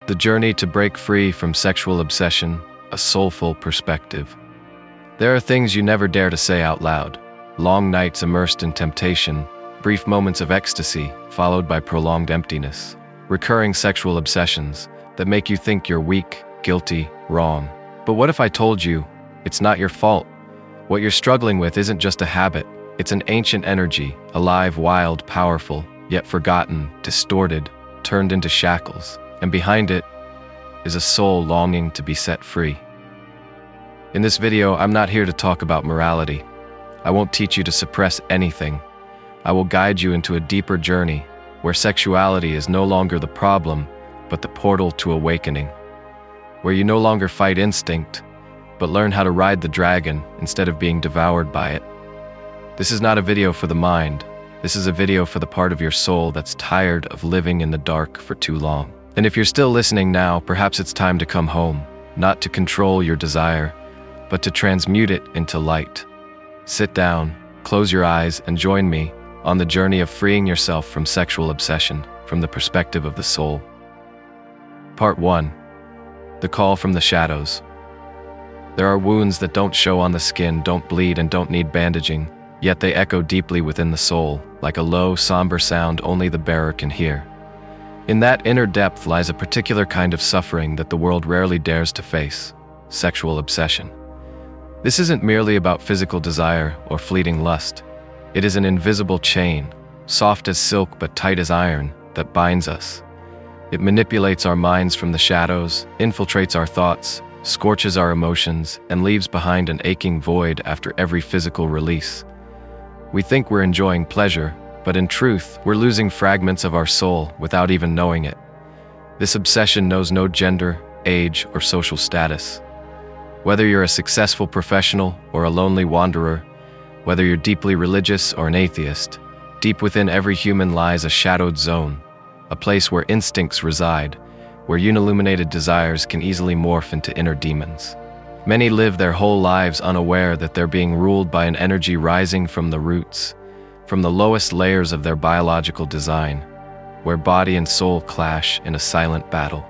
The journey to break free from sexual obsession, a soulful perspective. There are things you never dare to say out loud. Long nights immersed in temptation, brief moments of ecstasy, followed by prolonged emptiness. Recurring sexual obsessions that make you think you're weak, guilty, wrong. But what if I told you, it's not your fault? What you're struggling with isn't just a habit, it's an ancient energy, alive, wild, powerful, yet forgotten, distorted, turned into shackles. And behind it is a soul longing to be set free. In this video, I'm not here to talk about morality. I won't teach you to suppress anything. I will guide you into a deeper journey where sexuality is no longer the problem, but the portal to awakening. Where you no longer fight instinct, but learn how to ride the dragon instead of being devoured by it. This is not a video for the mind. This is a video for the part of your soul that's tired of living in the dark for too long. And if you're still listening now, perhaps it's time to come home, not to control your desire, but to transmute it into light. Sit down, close your eyes, and join me on the journey of freeing yourself from sexual obsession from the perspective of the soul. Part 1. The call from the shadows. There are wounds that don't show on the skin, don't bleed, and don't need bandaging, yet they echo deeply within the soul, like a low, somber sound only the bearer can hear. In that inner depth lies a particular kind of suffering that the world rarely dares to face: sexual obsession. This isn't merely about physical desire or fleeting lust. It is an invisible chain, soft as silk but tight as iron, that binds us. It manipulates our minds from the shadows, infiltrates our thoughts, scorches our emotions, and leaves behind an aching void after every physical release. We think we're enjoying pleasure, but in truth, we're losing fragments of our soul without even knowing it. This obsession knows no gender, age, or social status. Whether you're a successful professional or a lonely wanderer, whether you're deeply religious or an atheist, deep within every human lies a shadowed zone, a place where instincts reside, where unilluminated desires can easily morph into inner demons. Many live their whole lives unaware that they're being ruled by an energy rising from the roots, from the lowest layers of their biological design, where body and soul clash in a silent battle.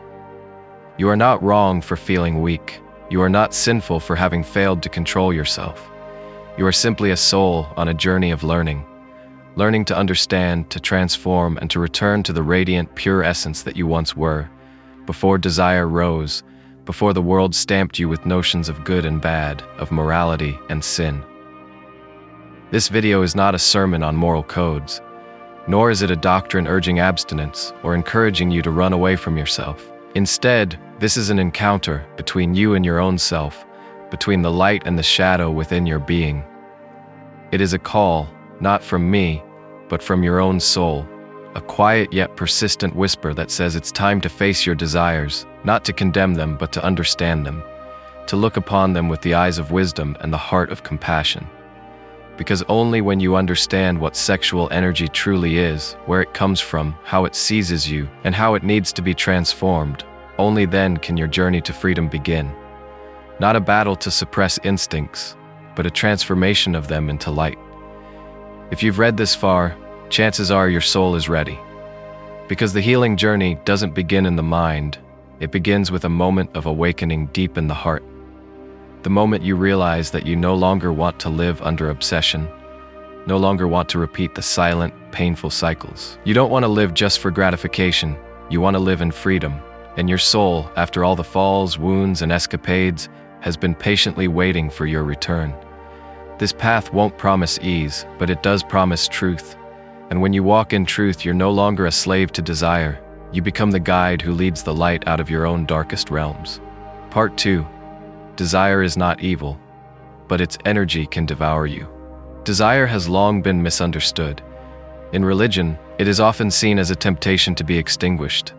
You are not wrong for feeling weak. You are not sinful for having failed to control yourself. You are simply a soul on a journey of learning to understand, to transform, and to return to the radiant, pure essence that you once were, before desire rose, before the world stamped you with notions of good and bad, of morality and sin. This video is not a sermon on moral codes, nor is it a doctrine urging abstinence or encouraging you to run away from yourself. Instead, this is an encounter between you and your own self, between the light and the shadow within your being. It is a call, not from me, but from your own soul, a quiet yet persistent whisper that says it's time to face your desires, not to condemn them, but to understand them, to look upon them with the eyes of wisdom and the heart of compassion. Because only when you understand what sexual energy truly is, where it comes from, how it seizes you, and how it needs to be transformed, only then can your journey to freedom begin. Not a battle to suppress instincts, but a transformation of them into light. If you've read this far, chances are your soul is ready. Because the healing journey doesn't begin in the mind, it begins with a moment of awakening deep in the heart. The moment you realize that you no longer want to live under obsession, no longer want to repeat the silent, painful cycles. You don't want to live just for gratification, you want to live in freedom. And your soul, after all the falls, wounds, and escapades, has been patiently waiting for your return. This path won't promise ease, but it does promise truth. And when you walk in truth, you're no longer a slave to desire. You become the guide who leads the light out of your own darkest realms. Part 2. Desire is not evil, but its energy can devour you. Desire has long been misunderstood. In religion, it is often seen as a temptation to be extinguished.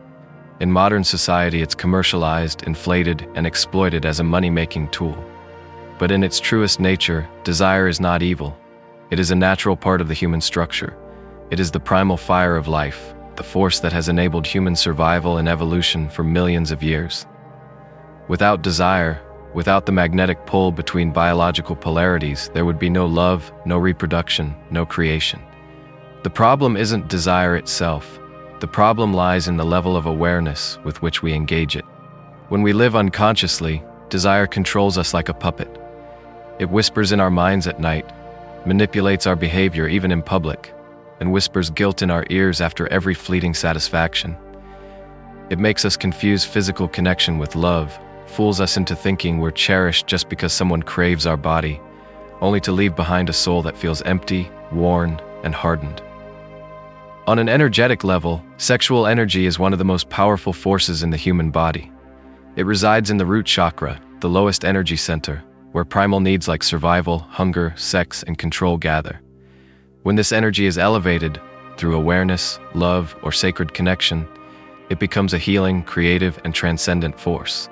In modern society, it's commercialized, inflated, and exploited as a money-making tool. But in its truest nature, desire is not evil. It is a natural part of the human structure. It is the primal fire of life, the force that has enabled human survival and evolution for millions of years. Without desire, without the magnetic pull between biological polarities, there would be no love, no reproduction, no creation. The problem isn't desire itself. The problem lies in the level of awareness with which we engage it. When we live unconsciously, desire controls us like a puppet. It whispers in our minds at night, manipulates our behavior even in public, and whispers guilt in our ears after every fleeting satisfaction. It makes us confuse physical connection with love, fools us into thinking we're cherished just because someone craves our body, only to leave behind a soul that feels empty, worn, and hardened. On an energetic level, sexual energy is one of the most powerful forces in the human body. It resides in the root chakra, the lowest energy center, where primal needs like survival, hunger, sex, and control gather. When this energy is elevated, through awareness, love, or sacred connection, it becomes a healing, creative, and transcendent force.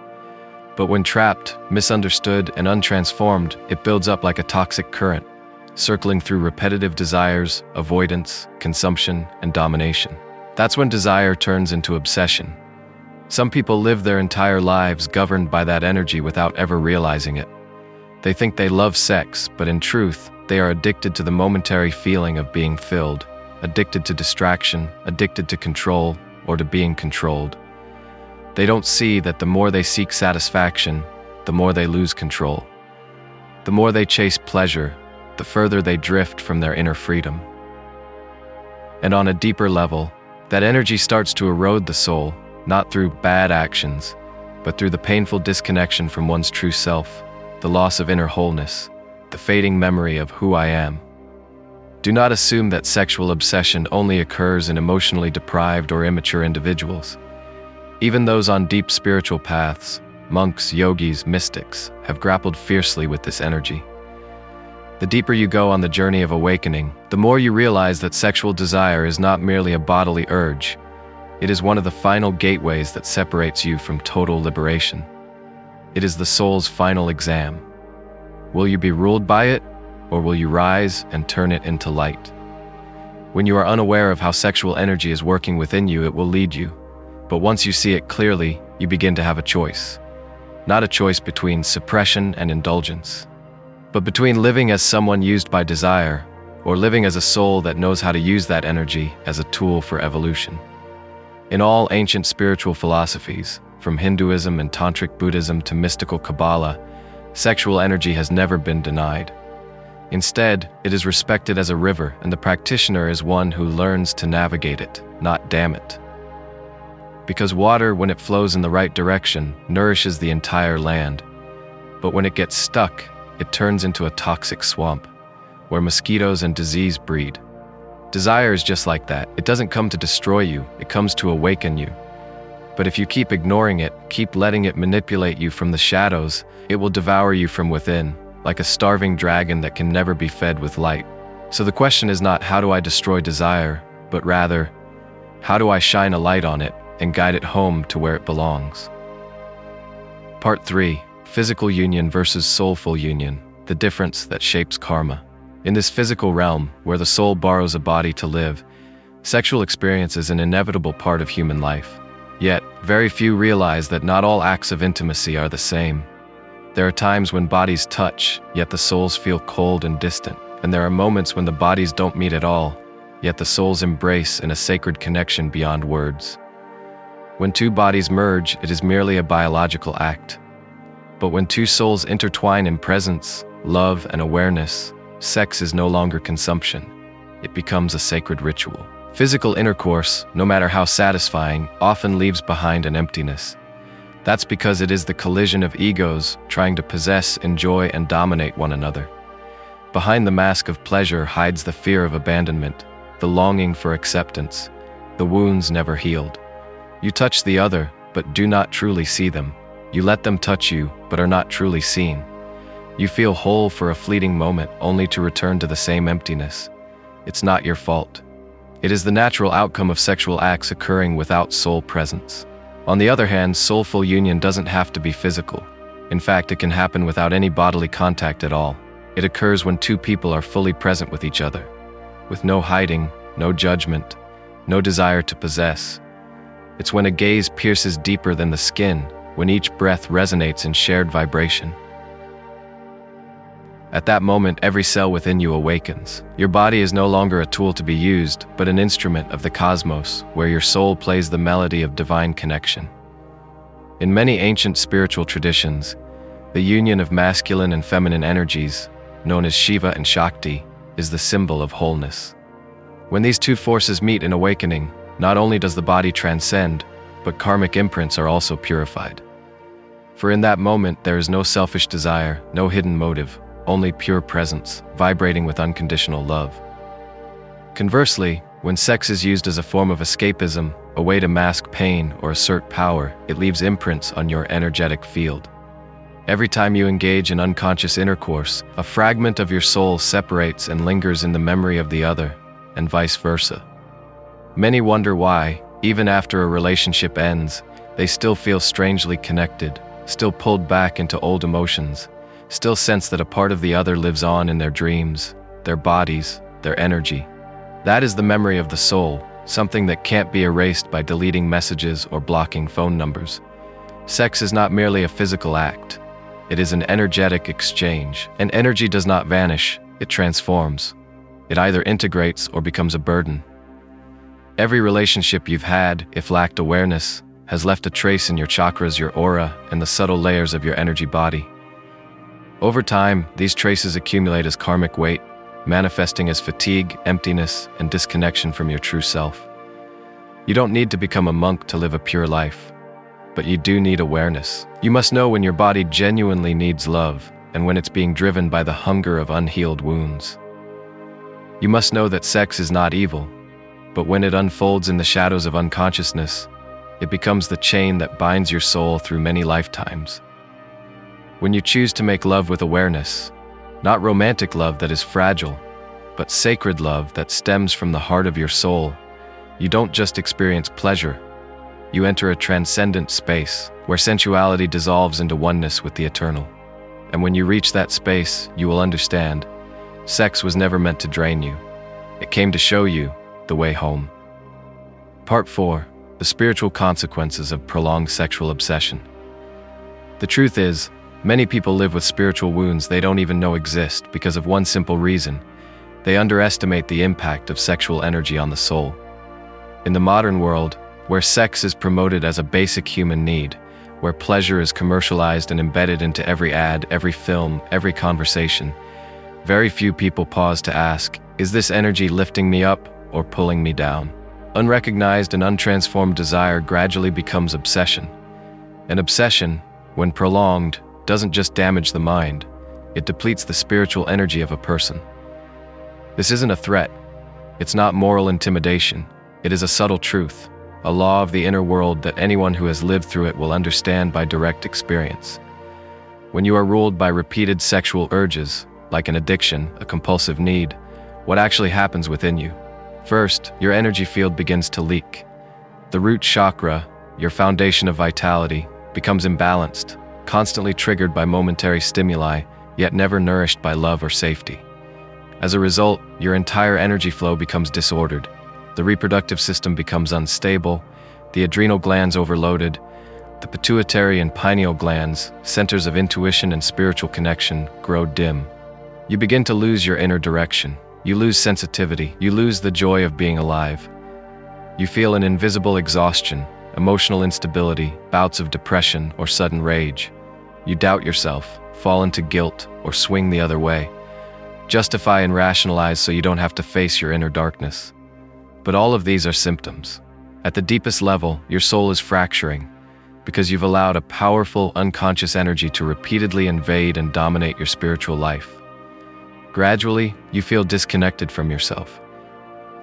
But when trapped, misunderstood, and untransformed, it builds up like a toxic current, circling through repetitive desires, avoidance, consumption, and domination. That's when desire turns into obsession. Some people live their entire lives governed by that energy without ever realizing it. They think they love sex, but in truth, they are addicted to the momentary feeling of being filled, addicted to distraction, addicted to control, or to being controlled. They don't see that the more they seek satisfaction, the more they lose control. The more they chase pleasure, the further they drift from their inner freedom. And on a deeper level, that energy starts to erode the soul, not through bad actions, but through the painful disconnection from one's true self, the loss of inner wholeness, the fading memory of who I am. Do not assume that sexual obsession only occurs in emotionally deprived or immature individuals. Even those on deep spiritual paths, monks, yogis, mystics, have grappled fiercely with this energy. The deeper you go on the journey of awakening, the more you realize that sexual desire is not merely a bodily urge. It is one of the final gateways that separates you from total liberation. It is the soul's final exam. Will you be ruled by it, or will you rise and turn it into light? When you are unaware of how sexual energy is working within you, it will lead you. But once you see it clearly, you begin to have a choice. Not a choice between suppression and indulgence, but between living as someone used by desire, or living as a soul that knows how to use that energy as a tool for evolution. In all ancient spiritual philosophies, from Hinduism and Tantric Buddhism to mystical Kabbalah, sexual energy has never been denied. Instead, it is respected as a river, and the practitioner is one who learns to navigate it, not dam it. Because water, when it flows in the right direction, nourishes the entire land. But when it gets stuck, it turns into a toxic swamp, where mosquitoes and disease breed. Desire is just like that. It doesn't come to destroy you, it comes to awaken you. But if you keep ignoring it, keep letting it manipulate you from the shadows, it will devour you from within, like a starving dragon that can never be fed with light. So the question is not how do I destroy desire, but rather, how do I shine a light on it and guide it home to where it belongs? Part 3. Physical union versus soulful union, the difference that shapes karma. In this physical realm, where the soul borrows a body to live, sexual experience is an inevitable part of human life. Yet, very few realize that not all acts of intimacy are the same. There are times when bodies touch, yet the souls feel cold and distant, and there are moments when the bodies don't meet at all, yet the souls embrace in a sacred connection beyond words. When two bodies merge, it is merely a biological act. But when two souls intertwine in presence, love, and awareness, sex is no longer consumption. It becomes a sacred ritual. Physical intercourse, no matter how satisfying, often leaves behind an emptiness. That's because it is the collision of egos trying to possess, enjoy, and dominate one another. Behind the mask of pleasure hides the fear of abandonment, the longing for acceptance, the wounds never healed. You touch the other, but do not truly see them. You let them touch you, but are not truly seen. You feel whole for a fleeting moment, only to return to the same emptiness. It's not your fault. It is the natural outcome of sexual acts occurring without soul presence. On the other hand, soulful union doesn't have to be physical. In fact, it can happen without any bodily contact at all. It occurs when two people are fully present with each other, with no hiding, no judgment, no desire to possess. It's when a gaze pierces deeper than the skin, when each breath resonates in shared vibration. At that moment, every cell within you awakens. Your body is no longer a tool to be used, but an instrument of the cosmos, where your soul plays the melody of divine connection. In many ancient spiritual traditions, the union of masculine and feminine energies, known as Shiva and Shakti, is the symbol of wholeness. When these two forces meet in awakening, not only does the body transcend, but karmic imprints are also purified. For in that moment, there is no selfish desire, no hidden motive, only pure presence, vibrating with unconditional love. Conversely, when sex is used as a form of escapism, a way to mask pain or assert power, it leaves imprints on your energetic field. Every time you engage in unconscious intercourse, a fragment of your soul separates and lingers in the memory of the other, and vice versa. Many wonder why, even after a relationship ends, they still feel strangely connected, still pulled back into old emotions, still sense that a part of the other lives on in their dreams, their bodies, their energy. That is the memory of the soul, something that can't be erased by deleting messages or blocking phone numbers. Sex is not merely a physical act. It is an energetic exchange, and energy does not vanish, it transforms. It either integrates or becomes a burden. Every relationship you've had, if lacked awareness, has left a trace in your chakras, your aura, and the subtle layers of your energy body. Over time, these traces accumulate as karmic weight, manifesting as fatigue, emptiness, and disconnection from your true self. You don't need to become a monk to live a pure life, but you do need awareness. You must know when your body genuinely needs love and when it's being driven by the hunger of unhealed wounds. You must know that sex is not evil, but when it unfolds in the shadows of unconsciousness, it becomes the chain that binds your soul through many lifetimes. When you choose to make love with awareness, not romantic love that is fragile, but sacred love that stems from the heart of your soul, you don't just experience pleasure, you enter a transcendent space where sensuality dissolves into oneness with the eternal. And when you reach that space, you will understand, sex was never meant to drain you. It came to show you the way home. Part 4. The spiritual consequences of prolonged sexual obsession. The truth is, many people live with spiritual wounds they don't even know exist because of one simple reason: they underestimate the impact of sexual energy on the soul. In the modern world, where sex is promoted as a basic human need, where pleasure is commercialized and embedded into every ad, every film, every conversation, very few people pause to ask, is this energy lifting me up or pulling me down? Unrecognized and untransformed desire gradually becomes obsession. An obsession, when prolonged, doesn't just damage the mind, it depletes the spiritual energy of a person. This isn't a threat. It's not moral intimidation. It is a subtle truth, a law of the inner world that anyone who has lived through it will understand by direct experience. When you are ruled by repeated sexual urges, like an addiction, a compulsive need, what actually happens within you? First, your energy field begins to leak. The root chakra, your foundation of vitality, becomes imbalanced, constantly triggered by momentary stimuli, yet never nourished by love or safety. As a result, your entire energy flow becomes disordered. The reproductive system becomes unstable, the adrenal glands overloaded, the pituitary and pineal glands, centers of intuition and spiritual connection, grow dim. You begin to lose your inner direction. You lose sensitivity. You lose the joy of being alive. You feel an invisible exhaustion, emotional instability, bouts of depression or sudden rage. You doubt yourself, fall into guilt, or swing the other way. Justify and rationalize so you don't have to face your inner darkness. But all of these are symptoms. At the deepest level, your soul is fracturing because you've allowed a powerful, unconscious energy to repeatedly invade and dominate your spiritual life. Gradually, you feel disconnected from yourself.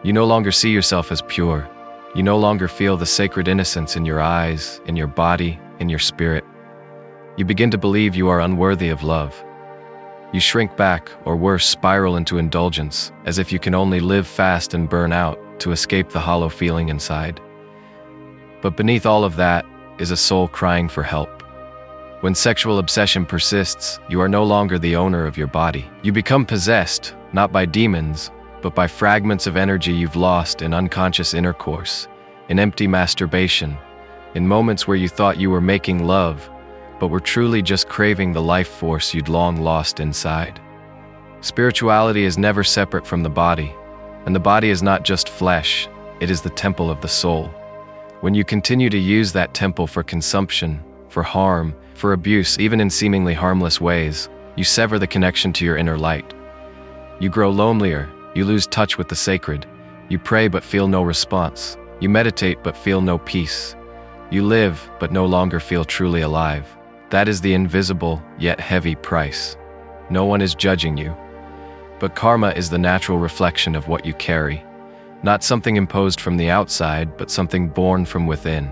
You no longer see yourself as pure. You no longer feel the sacred innocence in your eyes, in your body, in your spirit. You begin to believe you are unworthy of love. You shrink back, or worse, spiral into indulgence, as if you can only live fast and burn out to escape the hollow feeling inside. But beneath all of that is a soul crying for help. When sexual obsession persists, you are no longer the owner of your body. You become possessed, not by demons, but by fragments of energy you've lost in unconscious intercourse, in empty masturbation, in moments where you thought you were making love, but were truly just craving the life force you'd long lost inside. Spirituality is never separate from the body, and the body is not just flesh, it is the temple of the soul. When you continue to use that temple for consumption, for harm, for abuse, even in seemingly harmless ways, you sever the connection to your inner light. You grow lonelier, you lose touch with the sacred, you pray but feel no response, you meditate but feel no peace. You live but no longer feel truly alive. That is the invisible yet heavy price. No one is judging you. But karma is the natural reflection of what you carry. Not something imposed from the outside, but something born from within.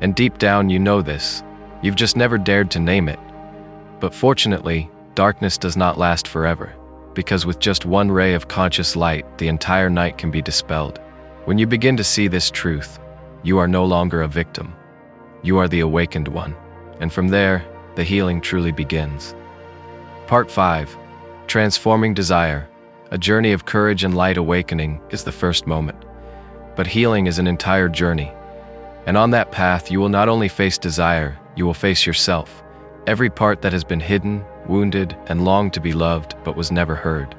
And deep down you know this. You've just never dared to name it. But fortunately, darkness does not last forever, because with just one ray of conscious light, the entire night can be dispelled. When you begin to see this truth, you are no longer a victim. You are the awakened one. And from there, the healing truly begins. Part 5. Transforming Desire. A journey of courage and light awakening is the first moment. But healing is an entire journey. And on that path, you will not only face desire, you will face yourself. Every part that has been hidden, wounded, and longed to be loved, but was never heard.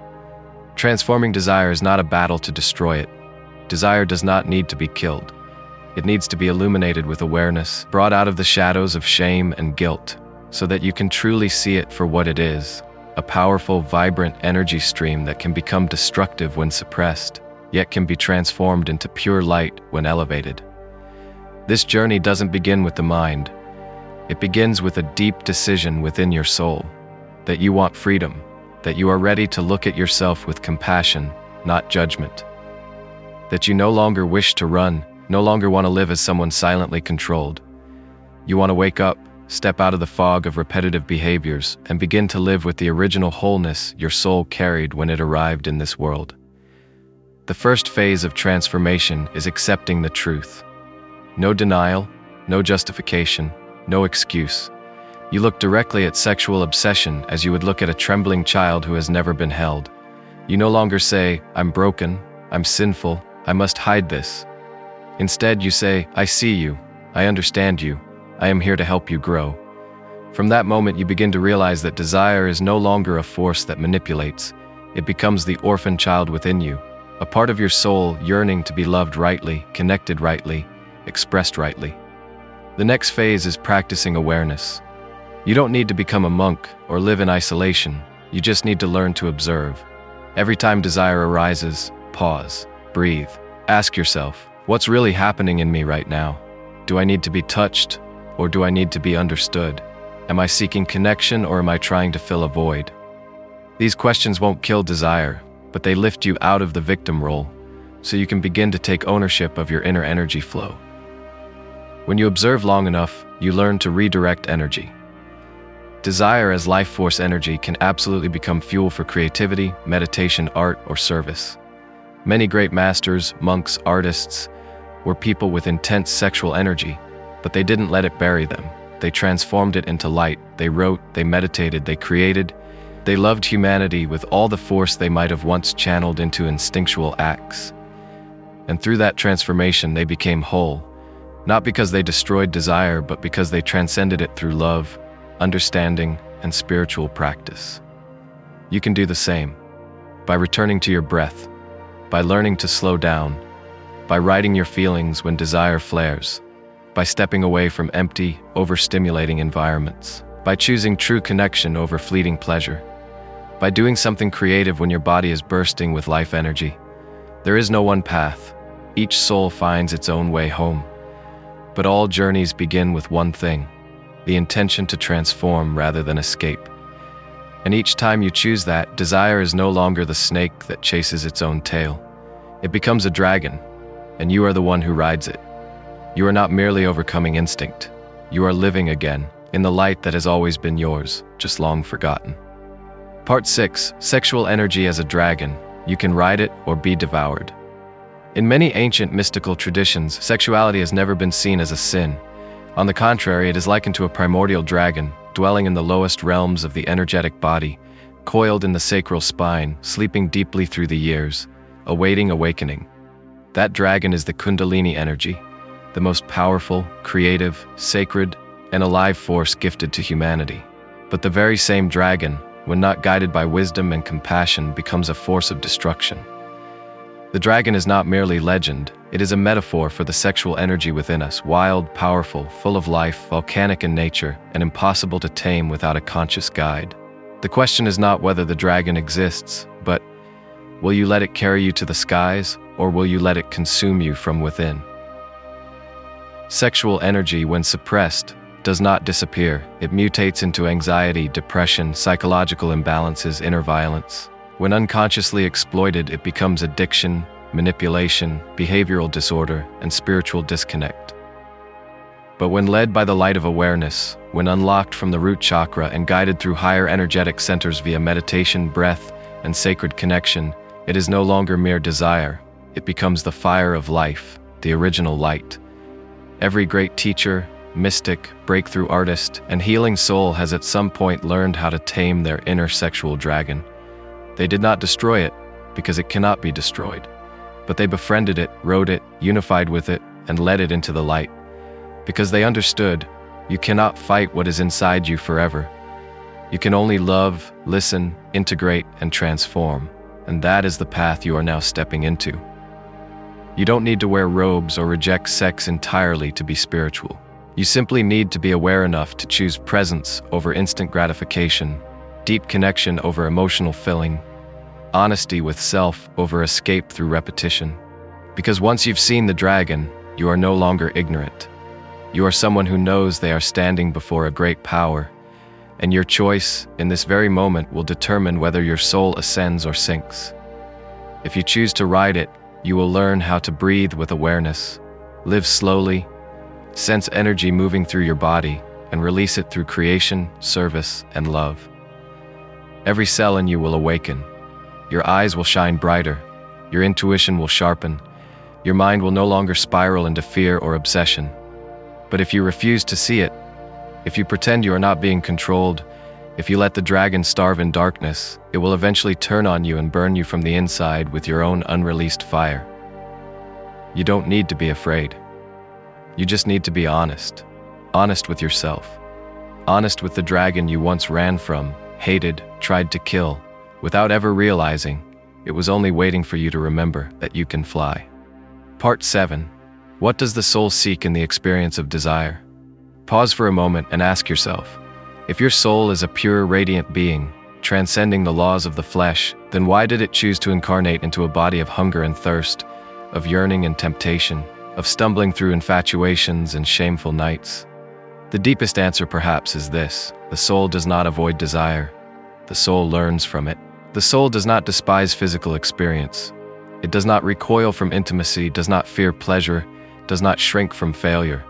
Transforming desire is not a battle to destroy it. Desire does not need to be killed. It needs to be illuminated with awareness, brought out of the shadows of shame and guilt, so that you can truly see it for what it is. A powerful, vibrant energy stream that can become destructive when suppressed, yet can be transformed into pure light when elevated. This journey doesn't begin with the mind. It begins with a deep decision within your soul, that you want freedom, that you are ready to look at yourself with compassion, not judgment. That you no longer wish to run, no longer want to live as someone silently controlled. You want to wake up, step out of the fog of repetitive behaviors, and begin to live with the original wholeness your soul carried when it arrived in this world. The first phase of transformation is accepting the truth. No denial, no justification, no excuse. You look directly at sexual obsession as you would look at a trembling child who has never been held. You no longer say, "I'm broken, I'm sinful, I must hide this." Instead, you say, "I see you, I understand you, I am here to help you grow." From that moment, you begin to realize that desire is no longer a force that manipulates. It becomes the orphan child within you, a part of your soul yearning to be loved rightly, connected rightly, expressed rightly. The next phase is practicing awareness. You don't need to become a monk or live in isolation. You just need to learn to observe. Every time desire arises, pause, breathe. Ask yourself, what's really happening in me right now? Do I need to be touched, or do I need to be understood? Am I seeking connection, or am I trying to fill a void? These questions won't kill desire, but they lift you out of the victim role, so you can begin to take ownership of your inner energy flow. When you observe long enough, you learn to redirect energy. Desire as life force energy can absolutely become fuel for creativity, meditation, art, or service. Many great masters, monks, artists were people with intense sexual energy, but they didn't let it bury them. They transformed it into light. They wrote, they meditated, they created. They loved humanity with all the force they might have once channeled into instinctual acts. And through that transformation, they became whole, not because they destroyed desire, but because they transcended it through love, understanding, and spiritual practice. You can do the same, by returning to your breath, by learning to slow down, by writing your feelings when desire flares, by stepping away from empty, overstimulating environments, by choosing true connection over fleeting pleasure, by doing something creative when your body is bursting with life energy. There is no one path. Each soul finds its own way home. But all journeys begin with one thing: the intention to transform rather than escape. And each time you choose that, desire is no longer the snake that chases its own tail. It becomes a dragon, and you are the one who rides it. You are not merely overcoming instinct. You are living again, in the light that has always been yours, just long forgotten. Part 6. Sexual energy as a dragon. You can ride it or be devoured. In many ancient mystical traditions, sexuality has never been seen as a sin. On the contrary, it is likened to a primordial dragon, dwelling in the lowest realms of the energetic body, coiled in the sacral spine, sleeping deeply through the years, awaiting awakening. That dragon is the Kundalini energy, the most powerful, creative, sacred, and alive force gifted to humanity. But the very same dragon, when not guided by wisdom and compassion, becomes a force of destruction. The dragon is not merely legend, it is a metaphor for the sexual energy within us, wild, powerful, full of life, volcanic in nature, and impossible to tame without a conscious guide. The question is not whether the dragon exists, but will you let it carry you to the skies, or will you let it consume you from within? Sexual energy, when suppressed, does not disappear. It mutates into anxiety, depression, psychological imbalances, inner violence. When unconsciously exploited, it becomes addiction, manipulation, behavioral disorder, and spiritual disconnect. But when led by the light of awareness, when unlocked from the root chakra and guided through higher energetic centers via meditation, breath, and sacred connection, it is no longer mere desire. It becomes the fire of life, the original light. Every great teacher, mystic, breakthrough artist, and healing soul has at some point learned how to tame their inner sexual dragon. They did not destroy it, because it cannot be destroyed, but they befriended it, rode it, unified with it, and led it into the light. Because they understood, you cannot fight what is inside you forever. You can only love, listen, integrate, and transform, and that is the path you are now stepping into. You don't need to wear robes or reject sex entirely to be spiritual. You simply need to be aware enough to choose presence over instant gratification, deep connection over emotional filling, honesty with self over escape through repetition. Because once you've seen the dragon, you are no longer ignorant. You are someone who knows they are standing before a great power, and your choice in this very moment will determine whether your soul ascends or sinks. If you choose to ride it, you will learn how to breathe with awareness, live slowly, sense energy moving through your body, and release it through creation, service, and love. Every cell in you will awaken. Your eyes will shine brighter. Your intuition will sharpen. Your mind will no longer spiral into fear or obsession. But if you refuse to see it, if you pretend you are not being controlled, if you let the dragon starve in darkness, it will eventually turn on you and burn you from the inside with your own unreleased fire. You don't need to be afraid. You just need to be honest. Honest with yourself. Honest with the dragon you once ran from, hated, tried to kill, without ever realizing it was only waiting for you to remember that you can fly. Part 7. What does the soul seek in the experience of desire? Pause for a moment and ask yourself, if your soul is a pure, radiant being, transcending the laws of the flesh, then why did it choose to incarnate into a body of hunger and thirst, of yearning and temptation, of stumbling through infatuations and shameful nights? The deepest answer perhaps is this: the soul does not avoid desire. The soul learns from it. The soul does not despise physical experience. It does not recoil from intimacy, does not fear pleasure, does not shrink from failure.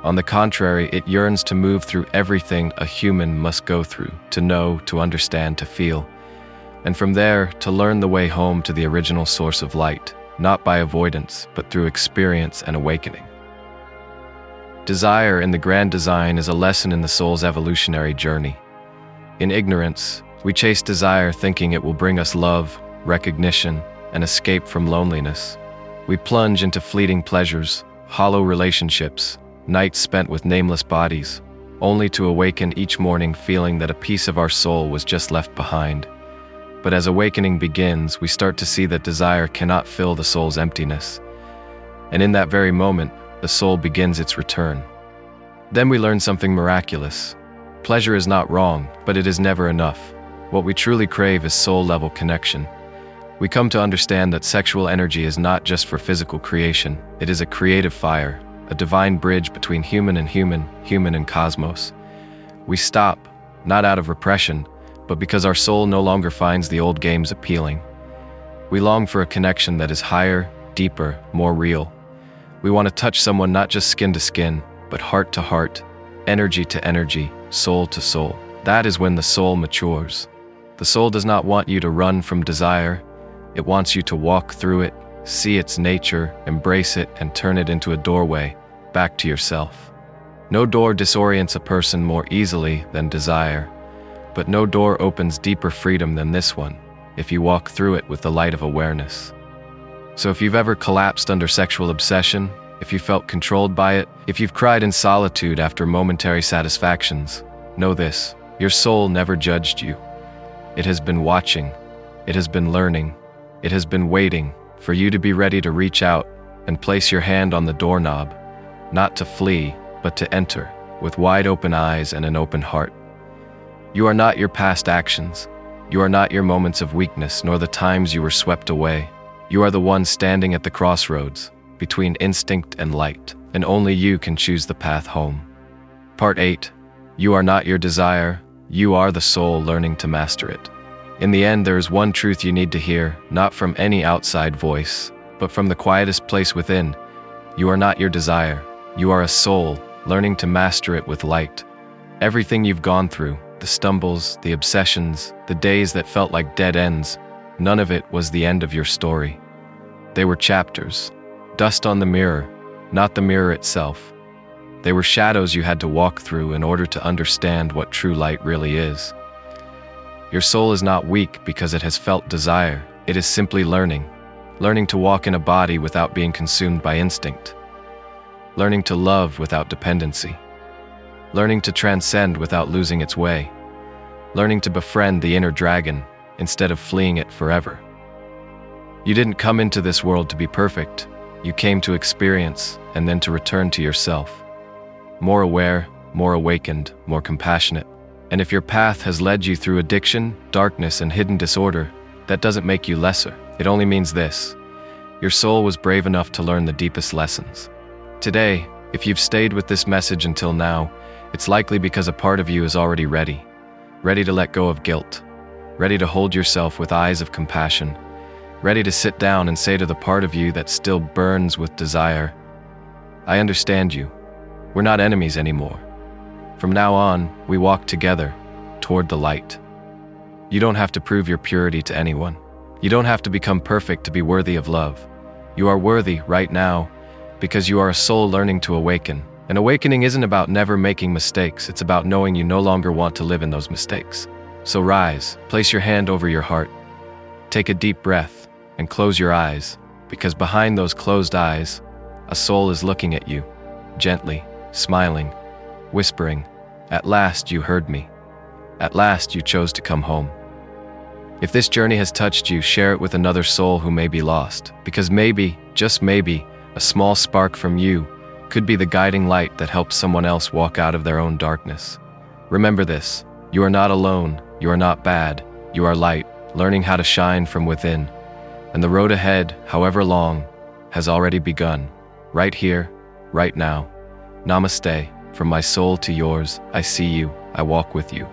On the contrary, it yearns to move through everything a human must go through, to know, to understand, to feel, and from there, to learn the way home to the original source of light, not by avoidance, but through experience and awakening. Desire in the grand design is a lesson in the soul's evolutionary journey. In ignorance, we chase desire thinking it will bring us love, recognition, and escape from loneliness. We plunge into fleeting pleasures, hollow relationships, nights spent with nameless bodies, only to awaken each morning feeling that a piece of our soul was just left behind. But as awakening begins, we start to see that desire cannot fill the soul's emptiness. And in that very moment, the soul begins its return. Then we learn something miraculous. Pleasure is not wrong, but it is never enough. What we truly crave is soul-level connection. We come to understand that sexual energy is not just for physical creation, it is a creative fire, a divine bridge between human and human, human and cosmos. We stop, not out of repression, but because our soul no longer finds the old games appealing. We long for a connection that is higher, deeper, more real. We want to touch someone not just skin to skin, but heart to heart, energy to energy, soul to soul. That is when the soul matures. The soul does not want you to run from desire. It wants you to walk through it, see its nature, embrace it, and turn it into a doorway back to yourself. No door disorients a person more easily than desire, but no door opens deeper freedom than this one, if you walk through it with the light of awareness. So if you've ever collapsed under sexual obsession, if you felt controlled by it, if you've cried in solitude after momentary satisfactions, know this: your soul never judged you. It has been watching. It has been learning. It has been waiting for you to be ready to reach out and place your hand on the doorknob, not to flee, but to enter, with wide open eyes and an open heart. You are not your past actions. You are not your moments of weakness, nor the times you were swept away. You are the one standing at the crossroads, between instinct and light, and only you can choose the path home. Part 8. You are not your desire. You are the soul learning to master it. In the end, there is one truth you need to hear, not from any outside voice, but from the quietest place within. You are not your desire. You are a soul learning to master it with light. Everything you've gone through, the stumbles, the obsessions, the days that felt like dead ends, none of it was the end of your story. They were chapters, dust on the mirror, not the mirror itself. They were shadows you had to walk through in order to understand what true light really is. Your soul is not weak because it has felt desire. It is simply learning to walk in a body without being consumed by instinct, learning to love without dependency, learning to transcend without losing its way, learning to befriend the inner dragon instead of fleeing it forever. You didn't come into this world to be perfect. You came to experience and then to return to yourself. More aware, more awakened, more compassionate. And if your path has led you through addiction, darkness, and hidden disorder, that doesn't make you lesser. It only means this: your soul was brave enough to learn the deepest lessons. Today, if you've stayed with this message until now, it's likely because a part of you is already ready to let go of guilt, ready to hold yourself with eyes of compassion, ready to sit down and say to the part of you that still burns with desire, I understand you. We're not enemies anymore. From now on, we walk together toward the light. You don't have to prove your purity to anyone. You don't have to become perfect to be worthy of love. You are worthy right now because you are a soul learning to awaken. And awakening isn't about never making mistakes. It's about knowing you no longer want to live in those mistakes. So rise, place your hand over your heart, take a deep breath, and close your eyes, because behind those closed eyes, a soul is looking at you, gently, smiling, whispering, "At last you heard me. At last you chose to come home." If this journey has touched you, share it with another soul who may be lost, because maybe, just maybe, a small spark from you could be the guiding light that helps someone else walk out of their own darkness. Remember this: you are not alone, you are not bad, you are light, learning how to shine from within. And the road ahead, however long, has already begun, right here, right now. Namaste. From my soul to yours, I see you, I walk with you.